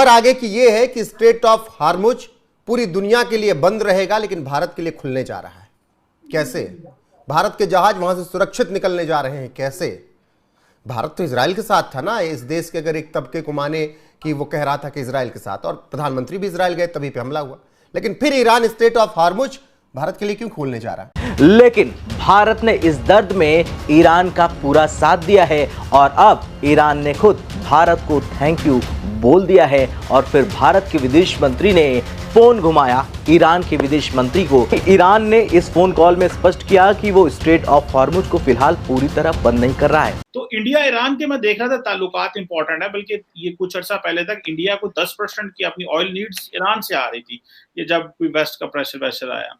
और आगे की ये है कि स्ट्रेट ऑफ हार्मुज पूरी दुनिया के लिए बंद रहेगा, लेकिन भारत के लिए खुलने जा रहा है। कैसे? भारत के जहाज वहां से सुरक्षित निकलने जा रहे हैं। कैसे? भारत तो इजराइल के साथ था ना। इस देश के अगर एक तबके को माने कि वो कह रहा था कि इजराइल के साथ, और प्रधानमंत्री भी इजराइल गए, तभी पे हमला हुआ। लेकिन फिर Iran straight of Hormuz Bharat के लिए क्यों खोलने जा रहा है? लेकिन भारत ने इस दर्द में ईरान का पूरा साथ दिया है और अब ईरान ने खुद भारत को थैंक यू बोल दिया है। और फिर भारत के विदेश मंत्री ने फोन घुमाया ईरान के विदेश मंत्री को। ईरान ने इस फोन कॉल में स्पष्ट किया कि वो स्ट्रेट ऑफ हॉर्मुज को फिलहाल पूरी तरह बंद नहीं कर रहा है। तो इंडिया ईरान के मैं देख रहा था ताल्लुकात इंपॉर्टेंट है, बल्कि ये कुछ अर्सा पहले तक इंडिया को 10% की अपनी ऑयल नीड्स ईरान से आ रही थी, ये जब वेस्ट का प्रेशर आया।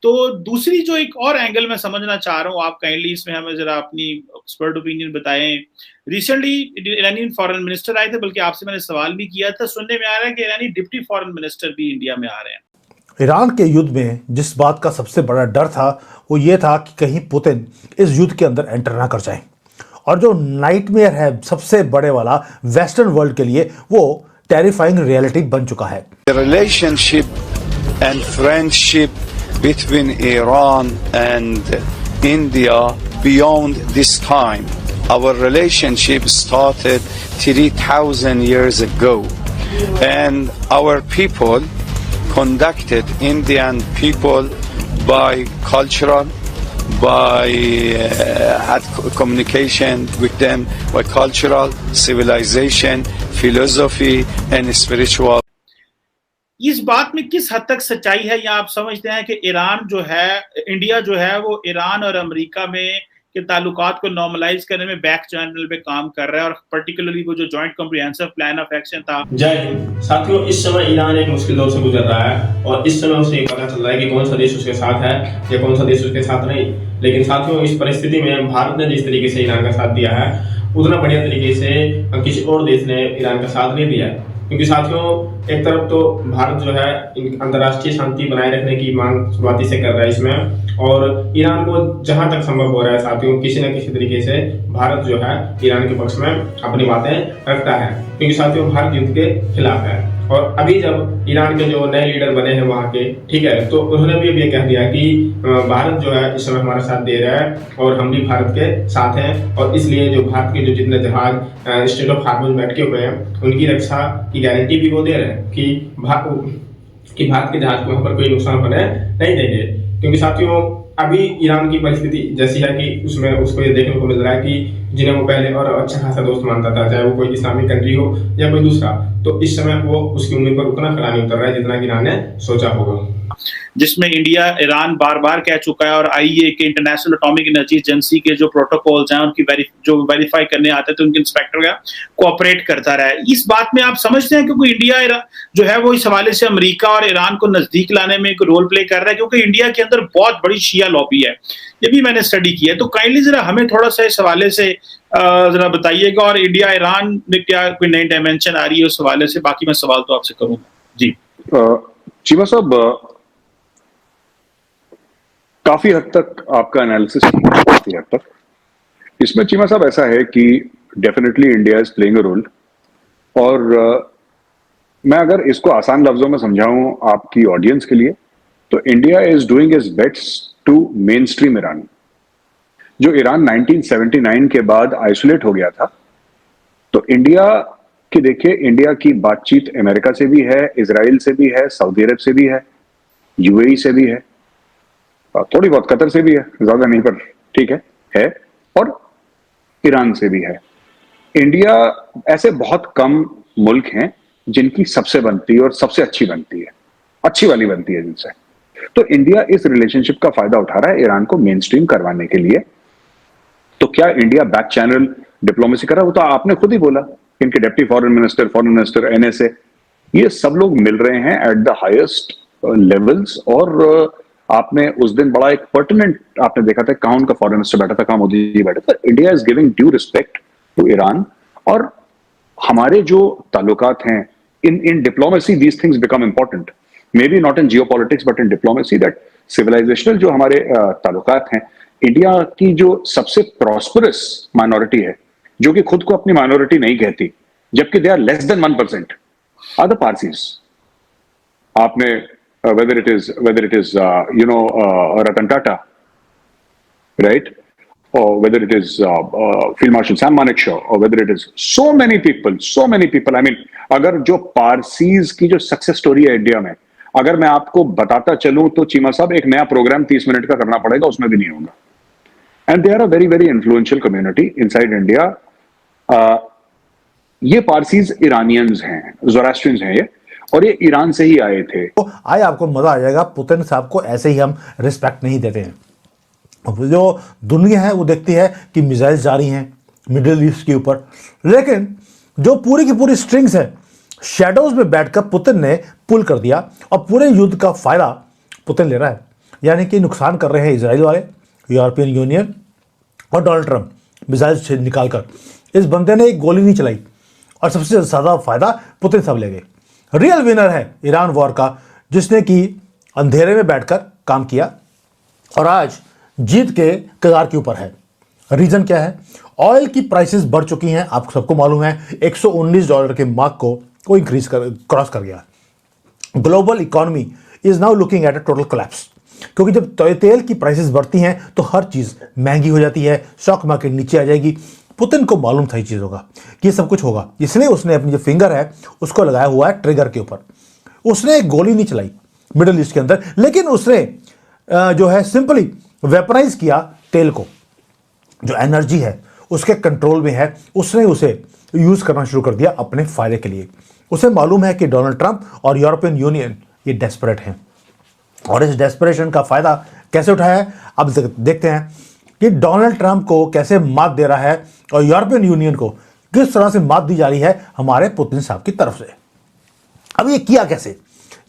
तो दूसरी जो एक और एंगल मैं समझना चाह रहा हूँ, आप काइंडली इसमें हमें जरा अपनी एक्सपर्ट ओपिनियन बताएं। रिसेंटली ईरानी फॉरेन मिनिस्टर आए थे, बल्कि आपसे मैंने सवाल भी किया था। सुनने में आ रहा है कि ईरानी डिप्टी फॉरेन मिनिस्टर भी इंडिया में आ रहे हैं। ईरान के युद्ध में जिस बात का सबसे बड़ा डर था वो ये था कि कहीं पुतिन इस युद्ध के अंदर एंटर ना कर जाए, और जो नाइटमेयर है सबसे बड़े वाला वेस्टर्न वर्ल्ड के लिए, वो टेरिफाइंग रियलिटी बन चुका है। Relationship and friendship between Iran and India beyond this time. Our relationship started 3,000 years ago, and our people conducted Indian people by cultural, by had communication with them by cultural, civilization, philosophy and spiritual. इस बात में किस हद तक सच्चाई है, या आप समझते हैं कि ईरान जो है, इंडिया जो है, वो ईरान और अमेरिका में के ताल्लुकात को नॉर्मलाइज करने में बैक चैनल पे काम कर रहा है, और पर्टिकुलरली वो जो joint comprehensive plan of action था। जय हिंद साथियों, इस समय ईरान एक मुश्किल दौर से गुजर रहा है और इस समय उसे पता चल रहा है कि कौन सा देश उसके साथ है या कौन सा देश उसके साथ नहीं। लेकिन साथियों, इस परिस्थिति में भारत ने जिस तरीके से ईरान का साथ दिया है, उतना बढ़िया तरीके से किसी और देश ने ईरान का साथ नहीं दिया है। क्योंकि साथियों, एक तरफ तो भारत जो है अंतर्राष्ट्रीय शांति बनाए रखने की मांग शुरुआती से कर रहा है इसमें, और ईरान को जहां तक संभव हो रहा है साथियों, किसी न किसी तरीके से भारत जो है ईरान के पक्ष में अपनी बातें रखता है। क्योंकि साथियों, भारत युद्ध के खिलाफ है, और अभी जब ईरान के जो नए लीडर बने हैं वहां के, ठीक है, तो उन्होंने भी अब ये कह दिया कि भारत जो है इस समय हमारा साथ दे रहा है और हम भी भारत के साथ हैं, और इसलिए जो भारत के जो जितने जहाज स्ट्रेट ऑफ हार्मुज में अटके हुए हैं उनकी रक्षा की गारंटी भी वो दे रहे हैं कि भारत के जहाज को वहां पर कोई नुकसान होने नहीं देंगे। क्योंकि साथियों, अभी ईरान की परिस्थिति जैसी है कि उसमें उसको ये देखने को मिल रहा है कि जिन्हें वो पहले और अच्छा खासा दोस्त मानता था, चाहे वो कोई इस्लामिक कंट्री हो या कोई दूसरा, तो इस समय वो उसकी उम्मीद पर उतना खरा नहीं उतर रहा है जितना कि ईरान ने सोचा होगा। जिसमें इंडिया, ईरान बार बार कह चुका है, और आईईए के, इंटरनेशनल एटॉमिक एनर्जी एजेंसी के जो प्रोटोकॉल्स हैं उनकी जो वेरीफाई करने आते थे, उनके इंस्पेक्टर का कोऑपरेट करता रहा है। इस बात में आप समझते हैं क्योंकि इंडिया जो है वो इस हवाले से अमेरिका और ईरान को नजदीक लाने में एक रोल प्ले कर रहा है, क्योंकि इंडिया के अंदर बहुत बड़ी शिया लॉबी है, ये भी मैंने स्टडी किया है। तो काइंडली जरा हमें थोड़ा सा इस हवाले से जरा बताइएगा, और इंडिया ईरान में क्या कोई नई डायमेंशन आ रही है उस हवाले से। बाकी मैं सवाल तो आपसे करूंगा जी। चीमा साहब, काफी हद तक आपका एनालिसिस काफी हद तक इसमें, चीमा साहब, ऐसा है कि definitely India is playing a role, और मैं अगर इसको आसान लफ्जों में समझाऊं आपकी ऑडियंस के लिए, तो India is doing is best to mainstream Iran. जो ईरान 1979 के बाद आइसोलेट हो गया था, तो इंडिया की देखिए, इंडिया की बातचीत अमेरिका से भी है, इजराइल से भी है, सऊदी अरब से भी है, यूएई से भी है, थोड़ी बहुत कतर से भी है, ज्यादा नहीं पर ठीक है, और ईरान से भी है। इंडिया, ऐसे बहुत कम मुल्क हैं जिनकी सबसे बनती है और सबसे अच्छी बनती है, अच्छी वाली बनती है जिनसे। तो इंडिया इस रिलेशनशिप का फायदा उठा रहा है ईरान को मेन स्ट्रीम करवाने के लिए। तो क्या इंडिया बैक चैनल डिप्लोमेसी कर रहा है? वो तो आपने खुद ही बोला, इनके डिप्टी फॉरेन मिनिस्टर, एनएसए, ये सब लोग मिल रहे हैं एट द हाईएस्ट लेवल्स। और आपने उस दिन बड़ा एक पर्टिनेंट आपने देखा था, कहां उनका फॉरेन मिनिस्टर बैठा था, कहां मोदी जी बैठे थे। India is giving due respect to Iran, और हमारे जो ताल्लुकात हैं in diplomacy, these things become important, maybe not in geopolitics but in diplomacy, that civilizational जो हमारे ताल्लुकात हैं। इंडिया की जो सबसे प्रॉस्परस माइनॉरिटी है, जो कि खुद को अपनी माइनॉरिटी नहीं कहती, जबकि they are less than 1%, are the Parsis. आपने whether it is Ratan Tata, right, or whether it is Field Marshal Sam Manekshaw, or whether it is so many people. I mean, अगर जो Parsis की जो success story है India में, अगर मैं आपको बताता चलूं तो चीमा साहब एक नया प्रोग्राम 30 मिनट का करना पड़ेगा, उसमें भी नहीं होगा. And they are a very very influential community inside India. ये पारसीज ईरानियंस हैं, ज़ोरास्ट्रियंस हैं ये, और ये ईरान से ही आए थे. तो आए आपको मजा आ जाएगा. पुतिन साहब को ऐसे ही हम रिस्पेक्ट नहीं देते हैं. जो दुनिया है वो देखती है कि मिसाइल जारी हैं मिडिल ईस्ट के ऊपर, लेकिन जो पूरी की पूरी स्ट्रिंग्स है शैडोज में बैठकर पुतिन ने पुल कर दिया और पूरे युद्ध का फायदा पुतिन ले रहा है. यानी कि नुकसान कर रहे हैं इजराइल वाले, यूरोपियन यूनियन और डोनाल्ड ट्रंप मिसाइल से निकालकर. इस बंदे ने एक गोली नहीं चलाई और सबसे ज़्यादा फायदा पुतिन साहब ले गए. रियल विनर है ईरान वॉर का, जिसने कि अंधेरे में बैठकर काम किया और आज जीत के कगार के ऊपर है. रीजन क्या है? ऑयल की प्राइसेस बढ़ चुकी हैं, आप सबको मालूम है. $119 के मार्क को इंक्रीज क्रॉस कर गया. Global economy is now looking at a total collapse, क्योंकि जब तेल की प्राइसेस बढ़ती हैं तो हर चीज़ महंगी हो जाती है, स्टॉक मार्केट नीचे आ जाएगी. पुतिन को मालूम था ये चीज़ होगा, ये सब कुछ होगा, इसलिए उसने अपनी जो फिंगर है उसको लगाया हुआ है ट्रिगर के ऊपर. उसने एक गोली नहीं चलाई मिडिल ईस्ट के अंदर, लेकिन उसने जो है सिंपली वेपनाइज किया तेल को. जो एनर्जी है उसके कंट्रोल में है, उसने उसे यूज करना शुरू कर दिया अपने फायदे के लिए. उसे मालूम है कि डोनाल्ड ट्रंप और यूरोपियन यूनियन ये डेस्परेट हैं, और इस डेस्परेशन का फायदा कैसे उठाया है अब देखते हैं कि डोनाल्ड ट्रंप को कैसे मात दे रहा है और यूरोपियन यूनियन को किस तरह से मात दी जा रही है हमारे पुतिन साहब की तरफ से. अब ये किया कैसे?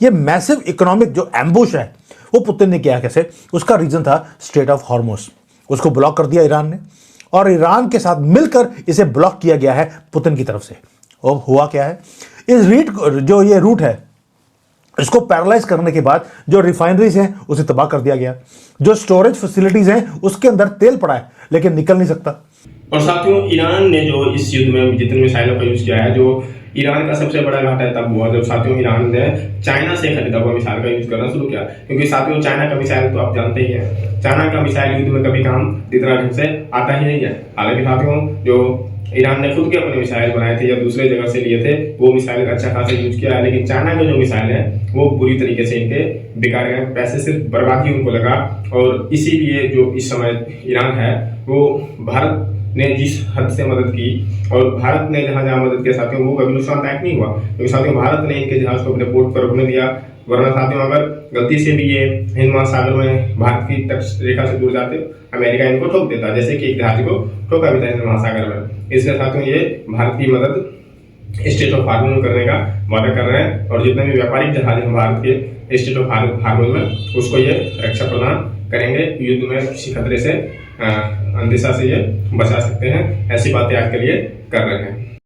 ये मैसिव इकोनॉमिक जो एम्बुश है वो पुतिन ने किया कैसे? उसका रीजन था स्ट्रेट ऑफ हॉर्मुज. उसको ब्लॉक कर दिया ईरान ने, और ईरान के साथ मिलकर इसे ब्लॉक किया गया है पुतिन की तरफ से. और हुआ क्या है? इस ये रूट है इसको पैरालाइज करने के बाद जो रिफाइनरीज हैं उसे तबाह कर दिया गया. जो स्टोरेज फैसिलिटीज हैं उसके अंदर तेल पड़ा है लेकिन निकल नहीं सकता. और साथियों, ईरान ने जो इस युद्ध में जितने मिसाइलों का यूज किया है, जो ईरान का सबसे बड़ा घाटा है तब हुआ जब साथियों ईरान ने चाइना से खरीदा हुआ मिसाइल का यूज करना शुरू किया. क्योंकि साथियों चाइना का मिसाइल तो आप जानते ही हैं, चाइना का मिसाइल युद्ध में कभी काम इतना ढंग से आता ही नहीं है. हालांकि साथियों जो ईरान ने खुद के अपने मिसाइल बनाए थे या दूसरे जगह से लिए थे, वो मिसाइल अच्छा खासा यूज किया है. लेकिन चाइना के जो मिसाइल है वो बुरी तरीके से इनके बिगाड़ गए, पैसे सिर्फ बर्बादी उनको लगा. और इसीलिए जो इस समय ईरान है वो भारत ने जिस हद से मदद की, और भारत ने जहां जहां मदद किया साथियों वो कभी नुकसानदायक नहीं हुआ. क्योंकि साथियों भारत ने इनके जहाज को अपने पोर्ट पर रुकने दिया, वरना साथियों अगर गलती से भी ये हिंद महासागर में भारत की तट रेखा से दूर जाते अमेरिका इनको ठोक देता, जैसे कि एक जहाज को ठोका भी था हिंद महासागर में. इसलिए साथियों ये भारत की मदद स्टेट ऑफ हार्मोज करने का वादा कर रहे हैं, और जितने भी व्यापारिक जहाज हैं भारत के स्टेट ऑफ हार्मोज में उसको ये रक्षा प्रदान करेंगे. युद्ध में किसी खतरे से अंदेशा से ये बचा सकते हैं. ऐसी बातें आज के लिए कर रहे हैं.